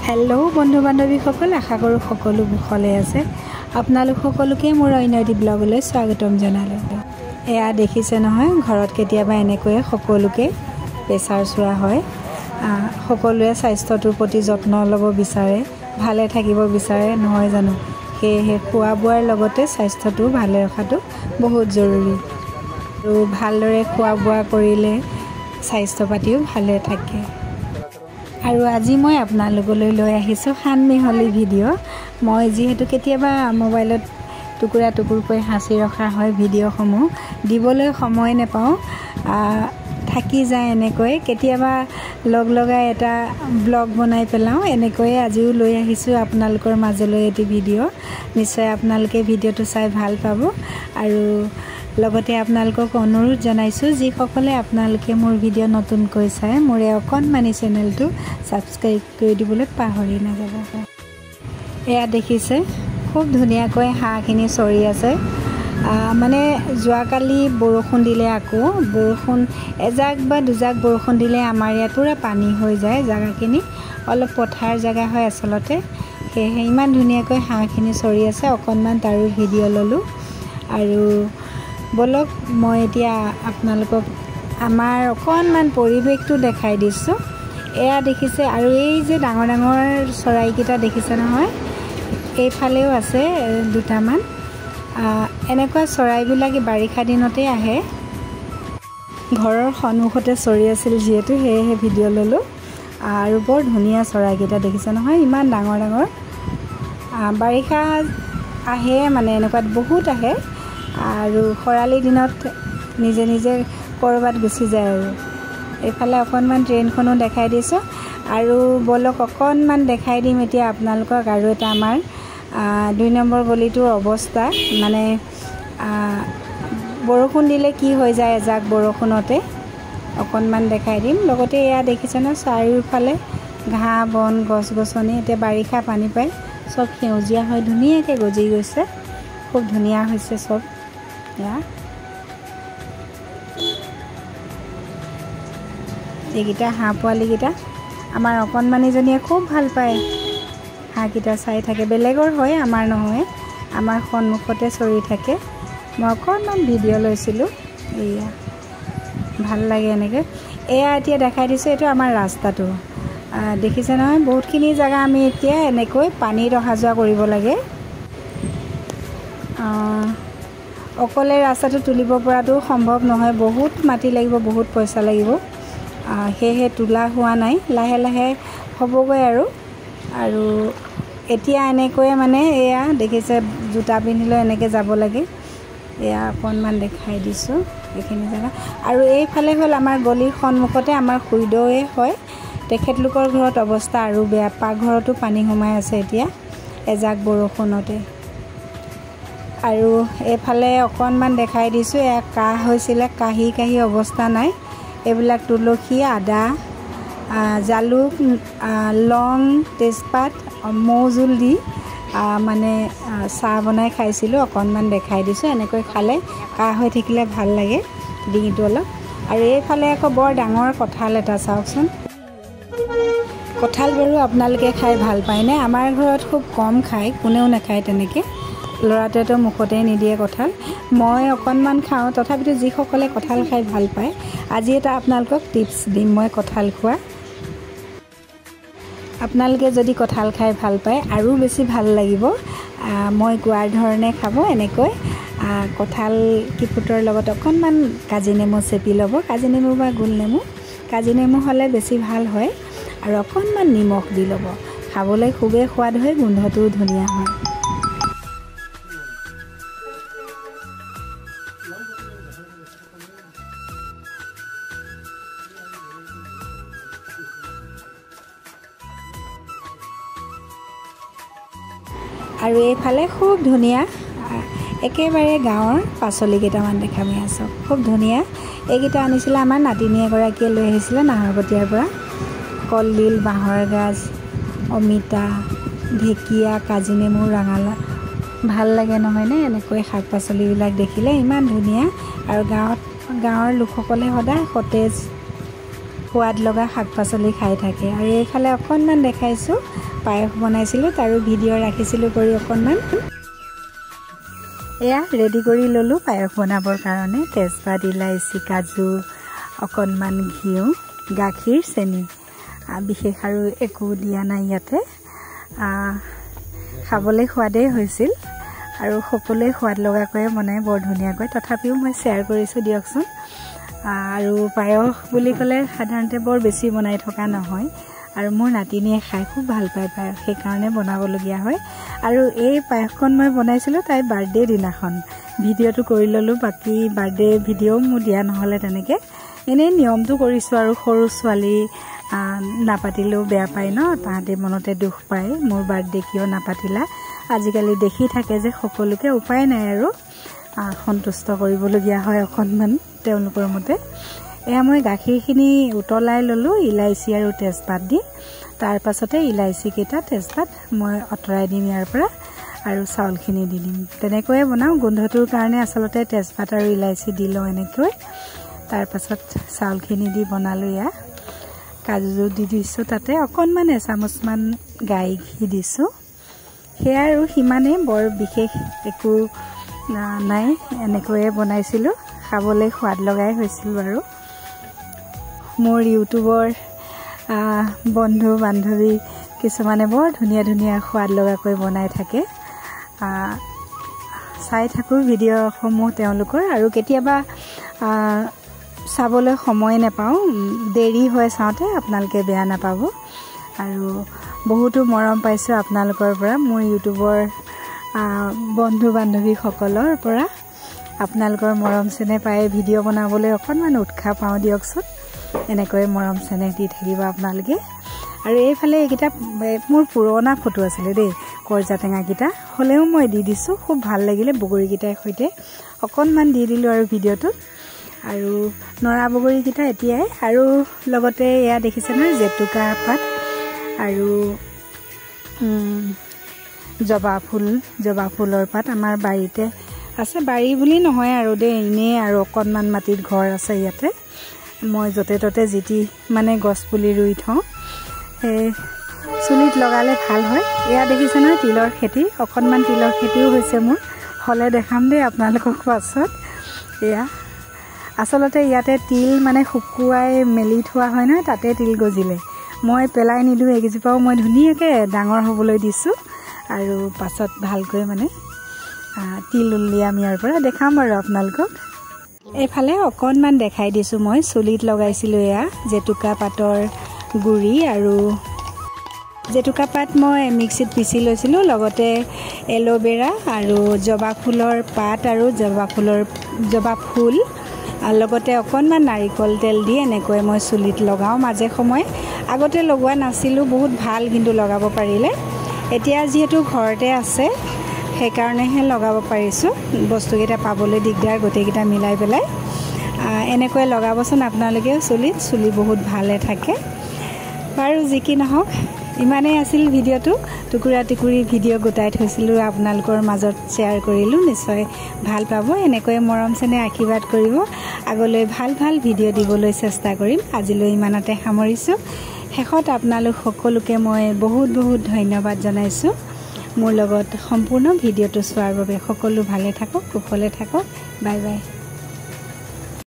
Hello बंधु बान्धवीসকল आशा करूँ सकलो कुशले আছে আপোনালোক সকলোকে মোৰ অন্য এটি ব্লগলৈ স্বাগতম জনালোঁ। এয়া দেখিছে নহয় ঘৰত কেতিয়াবা এনেকৈ সকলোকে প্ৰেছাৰ চোৱা হয়। সকলোৱে স্বাস্থ্যটোৰ প্ৰতি যত্ন ল'ব বিচাৰে, ভালে থাকিব বিচাৰে নহয় জানো। সেয়েহে খোৱা বোৱাৰ লগতে স্বাস্থ্যটো ভালে ৰখাটো বহুত জৰুৰী আৰু ভালদৰে খোৱা বোৱা কৰিলে স্বাস্থ্য পাতিও ভালে থাকে। আৰু আজি মই আপোনালোকলৈ লৈ আহিছোঁ সানমিহলি ভিডিঅ'। মই যিহেতু কেতিয়াবা মোবাইলত টুকুৰা টুকুৰকৈ সাঁচি ৰখা হয় ভিডিঅ'সমূহ, দিবলৈ সময় নাপাওঁ, থাকি যায় এনেকৈ। কেতিয়াবা লগাই এটা ব্লগ বনাই পেলাওঁ, এনেকৈয়ে আজিও লৈ আহিছোঁ আপোনালোকৰ মাজলৈ এটি ভিডিঅ'। নিশ্চয় আপোনালোকে ভিডিঅ'টো চাই ভাল পাব আৰু লগতে আপোনালোকক অনুৰোধ জনাইছোঁ যিসকলে আপোনালোকে মোৰ ভিডিঅ' নতুনকৈ চাই মোৰ এই অকণমানি চেনেলটো ছাবস্ক্ৰাইব কৰি দিবলৈ পাহৰি নাযাব। এয়া দেখিছে খুব ধুনীয়াকৈ হাঁহখিনি চৰি আছে। মানে যোৱাকালি বৰষুণ দিলে, আকৌ বৰষুণ এজাক বা দুজাক বৰষুণ দিলে আমাৰ ইয়াত পূৰা পানী হৈ যায়। জেগাখিনি অলপ পথাৰ জেগা হয় আচলতে, সেয়েহে ইমান ধুনীয়াকৈ হাঁহখিনি চৰি আছে। অকণমান তাৰো ভিডিঅ' ল'লোঁ আৰু বলক মই এতিয়া আপোনালোকক আমাৰ অকণমান পৰিৱেশটো দেখাই দিছোঁ। এয়া দেখিছে আৰু এই যে ডাঙৰ ডাঙৰ চৰাইকেইটা দেখিছে নহয়, এইফালেও আছে দুটামান। এনেকুৱা চৰাইবিলাক বাৰিষা দিনতেই আহে। ঘৰৰ সন্মুখতে চৰি আছিল যিহেতু, সেয়েহে ভিডিঅ' ল'লোঁ। আৰু বৰ ধুনীয়া চৰাইকেইটা দেখিছে নহয়, ইমান ডাঙৰ ডাঙৰ। বাৰিষা আহে মানে এনেকুৱাত বহুত আহে আৰু খৰালি দিনত নিজে নিজে ক'ৰবাত গুচি যায়। আৰু এইফালে অকণমান ট্ৰেইনখনো দেখাই দিছোঁ আৰু বলক অকণমান দেখাই দিম এতিয়া আপোনালোকক আৰু এটা আমাৰ 2 নম্বৰ গলিটোৰ অৱস্থা। মানে বৰষুণ দিলে কি হৈ যায়, এজাক বৰষুণতে অকণমান দেখাই দিম। লগতে এয়া দেখিছে ন চাৰিওফালে ঘাঁহ বন গছ গছনি, এতিয়া বাৰিষা পানী পায় চব সেউজীয়া হৈ ধুনীয়াকৈ গজি গৈছে, খুব ধুনীয়া হৈছে চব। এয়া এইকেইটা হাঁহ পোৱালিকেইটা আমাৰ অকণমানিজনীয়ে খুব ভাল পায়। হাঁহকেইটা চাই থাকে, বেলেগৰ হয় আমাৰ নহয়, আমাৰ সন্মুখতে চৰি থাকে। মই অকণমান ভিডিঅ' লৈছিলোঁ, এয়া ভাল লাগে এনেকৈ। এয়া এতিয়া দেখাই দিছোঁ, এইটো আমাৰ ৰাস্তাটো দেখিছে নহয়। বহুতখিনি জেগা আমি এতিয়া এনেকৈ পানীত অহা যোৱা কৰিব লাগে। অকলে ৰাস্তাটো তুলিব পৰাটো সম্ভৱ নহয়, বহুত মাটি লাগিব, বহুত পইচা লাগিব। সেয়েহে তোলা হোৱা নাই, লাহে লাহে হ'বগৈ আৰু এতিয়া এনেকৈয়ে মানে এয়া দেখিছে জোতা পিন্ধিলৈ এনেকৈ যাব লাগে। এয়া অকণমান দেখাই দিছোঁ এইখিনি জেগা। আৰু এইফালে হ'ল আমাৰ গলিৰ সন্মুখতে আমাৰ খুৰীদেউৱে হয়, তেখেতলোকৰ ঘৰত অৱস্থা আৰু বেয়া, পাকঘৰতো পানী সোমাই আছে এতিয়া এজাক বৰষুণতে। আৰু এইফালে অকণমান দেখাই দিছোঁ, এয়া কাহ হৈছিলে, কাহি অৱস্থা নাই। এইবিলাক তুলসী, আদা, জালুক, লং, তেজপাত, মৌজোল দি মানে চাহ বনাই খাইছিলোঁ। অকণমান দেখাই দিছোঁ, এনেকৈ খালে কাহ হৈ থাকিলে ভাল লাগে ডিঙিটো অলপ। আৰু এইফালে আকৌ বৰ ডাঙৰ কঁঠাল এটা চাওকচোন। কঁঠাল বাৰু আপোনালোকে খাই ভাল পায়নে? আমাৰ ঘৰত খুব কম খায়, কোনেও নাখায় তেনেকৈ। ল'ৰাটোৱেতো মুখতেই নিদিয়ে কঁঠাল, মই অকণমান খাওঁ। তথাপিতো যিসকলে কঁঠাল খাই ভাল পায়, আজি এটা আপোনালোকক টিপছ দিম মই কঁঠাল খোৱা। আপোনালোকে যদি কঁঠাল খাই ভাল পায় আৰু বেছি ভাল লাগিব, মই কোৱাৰ ধৰণে খাব। এনেকৈ কঁঠাল কিফুটৰ লগত অকণমান কাজি নেমু চেপি ল'ব, কাজি নেমু বা গোল নেমু, কাজি নেমু হ'লে বেছি ভাল হয়। আৰু অকণমান নিমখ দি ল'ব, খাবলৈ খুবেই সোৱাদ হয়, গোন্ধটোও ধুনীয়া হয়। আৰু এইফালে খুব ধুনীয়া একেবাৰে গাঁৱৰ পাচলি কেইটামান দেখামি আছোঁ, খুব ধুনীয়া। এইকেইটা আনিছিলে আমাৰ নাতিনী এগৰাকীয়ে লৈ আহিছিলে নাহৰকটীয়াৰ পৰা। কলডিল, বাঁহৰ গাজ, অমিতা, ঢেকীয়া, কাজি নেমু, ৰঙালাও, ভাল লাগে নহয়নে এনেকৈ শাক পাচলিবিলাক দেখিলে, ইমান ধুনীয়া। আৰু গাঁৱৰ লোকসকলে সদায় সতেজ সোৱাদ লগা শাক পাচলি খাই থাকে। আৰু এইফালে অকণমান দেখাইছোঁ পায়স বনাইছিলোঁ তাৰো ভিডিঅ' ৰাখিছিলোঁ কৰি অকণমান। এয়া ৰেডি কৰি ল'লোঁ পায়স বনাবৰ কাৰণে। তেজপাত, ইলাইচি, কাজু, অকণমান ঘিউ, গাখীৰ, চেনি, বিশেষ আৰু একো দিয়া নাই ইয়াতে। খাবলৈ সোৱাদেই হৈছিল আৰু সকলোৱে সোৱাদ লগাকৈ বনাই বৰ ধুনীয়াকৈ। তথাপিও মই শ্বেয়াৰ কৰিছোঁ দিয়কচোন। আৰু পায়স বুলি ক'লে সাধাৰণতে বৰ বেছি বনাই থকা নহয় আৰু মোৰ নাতিনীয়ে খাই খুব ভাল পায় পায়স, সেইকাৰণে বনাবলগীয়া হয়। আৰু এই পায়সখন মই বনাইছিলোঁ তাইৰ বাৰ্থডে দিনাখন। ভিডিঅ'টো কৰি ল'লোঁ, বাকী বাৰ্থডে ভিডিঅ'ও মোৰ দিয়া নহ'লে তেনেকৈ। এনেই নিয়মটো কৰিছোঁ আৰু সৰু ছোৱালী নাপাতিলেও বেয়া পায় ন, তাহাঁতে মনতে দুখ পায় মোৰ বাৰ্থডে কিয় নাপাতিলা। আজিকালি দেখি থাকে যে সকলোকে, উপায় নাই আৰু সন্তুষ্ট কৰিবলগীয়া হয় অকণমান তেওঁলোকৰ মতে। এয়া মই গাখীৰখিনি উতলাই ল'লোঁ ইলাইচি আৰু তেজপাত দি। তাৰ পাছতে ইলাইচিকেইটা, তেজপাত মই আঁতৰাই দিম ইয়াৰ পৰা আৰু চাউলখিনি দি দিম। তেনেকৈয়ে বনাওঁ। গোন্ধটোৰ কাৰণে আচলতে তেজপাত আৰু ইলাইচি দি লওঁ এনেকৈ। তাৰ পাছত চাউলখিনি দি বনালোঁ। এয়া কাজু দি দিছোঁ, তাতে অকণমান এচামুচমান গাই ঘি দিছোঁ। সেয়া আৰু সিমানেই, বৰ বিশেষ একো নাই। এনেকৈয়ে বনাইছিলোঁ, খাবলৈ সোৱাদ লগাই হৈছিল বাৰু। মোৰ ইউটিউবৰ বন্ধু বান্ধৱী কিছুমানে বৰ ধুনীয়া ধুনীয়া সোৱাদ লগাকৈ বনাই থাকে। চাই থাকোঁ ভিডিঅ'সমূহ তেওঁলোকৰ, আৰু কেতিয়াবা চাবলৈ সময় নাপাওঁ, দেৰি হয় চাওঁতে, আপোনালোকে বেয়া নাপাব। আৰু বহুতো মৰম পাইছোঁ আপোনালোকৰ পৰা, মোৰ ইউটিউবৰ বন্ধু বান্ধৱীসকলৰ পৰা। আপোনালোকৰ মৰম চেনেহ পাই ভিডিঅ' বনাবলৈ অকণমান উৎসাহ পাওঁ দিয়কচোন। এনেকৈ মৰম চেনেহ দি থাকিব আপোনালোকে। আৰু এইফালে এইকেইটা মোৰ পুৰণা ফটো আছিলে দেই, কৰ্জা টেঙাকেইটা, হ'লেও মই দি দিছোঁ। খুব ভাল লাগিলে বগৰীকেইটাৰ সৈতে অকণমান দি দিলোঁ আৰু ভিডিঅ'টোত। আৰু নৰা বগৰীকেইটা এতিয়াই, আৰু লগতে এয়া দেখিছে নহয় জেতুকা পাত আৰু জবা ফুলৰ পাত আমাৰ বাৰীতে আছে। বাৰী বুলি নহয় আৰু দেই, এনেই আৰু অকণমান মাটিত ঘৰ আছে ইয়াতে। মই য'তে ত'তে যিটি মানে গছ পুলি ৰুই থওঁ, সেই চুলিত লগালে ভাল হয়। এয়া দেখিছে নহয় তিলৰ খেতি, অকণমান তিলৰ খেতিও হৈছে মোৰ, হ'লে দেখাম দেই আপোনালোকক পাছত। এয়া আচলতে ইয়াতে তিল মানে শুকুৱাই মেলি থোৱা হয় নহয়, তাতে তিল গজিলে। মই পেলাই নিদিওঁ, এইকেইজোপাও মই ধুনীয়াকৈ ডাঙৰ হ'বলৈ দিছোঁ আৰু পাছত ভালকৈ মানে তিল উলিয়াম ইয়াৰ পৰা, দেখাম বাৰু আপোনালোকক। এইফালে অকণমান দেখাই দিছোঁ, মই চুলিত লগাইছিলোঁ এয়া জেতুকা পাতৰ গুড়ি, আৰু জেতুকা পাত মই মিক্সিত পিচি লৈছিলোঁ, লগতে এল'ভেৰা আৰু জবা ফুলৰ পাত আৰু জবা ফুল, লগতে অকণমান নাৰিকল তেল দি এনেকৈ মই চুলিত লগাওঁ মাজে সময়ে। আগতে লগোৱা নাছিলোঁ, বহুত ভাল কিন্তু লগাব পাৰিলে। এতিয়া যিহেতু ঘৰতে আছে সেইকাৰণেহে লগাব পাৰিছোঁ, বস্তুকেইটা পাবলৈ দিগদাৰ, গোটেইকেইটা মিলাই পেলাই। এনেকৈ লগাবচোন আপোনালোকেও চুলি বহুত ভালে থাকে। বাৰু যি কি নহওক, ইমানেই আছিল ভিডিঅ'টো। টুকুৰা টুকুৰি ভিডিঅ' গোটাই থৈছিলোঁ, আপোনালোকৰ মাজত শ্বেয়াৰ কৰিলোঁ। নিশ্চয় ভাল পাব, এনেকৈ মৰম চেনেহ আশীৰ্বাদ কৰিব। আগলৈ ভাল ভাল ভিডিঅ' দিবলৈ চেষ্টা কৰিম। আজিলৈ ইমানতে সামৰিছোঁ। শেষত আপোনালোক সকলোকে মই বহুত বহুত ধন্যবাদ জনাইছোঁ মোৰ লগত সম্পূৰ্ণ ভিডিঅ'টো চোৱাৰ বাবে। সকলো ভালে থাকক, কুশলে থাকক। Bye bye.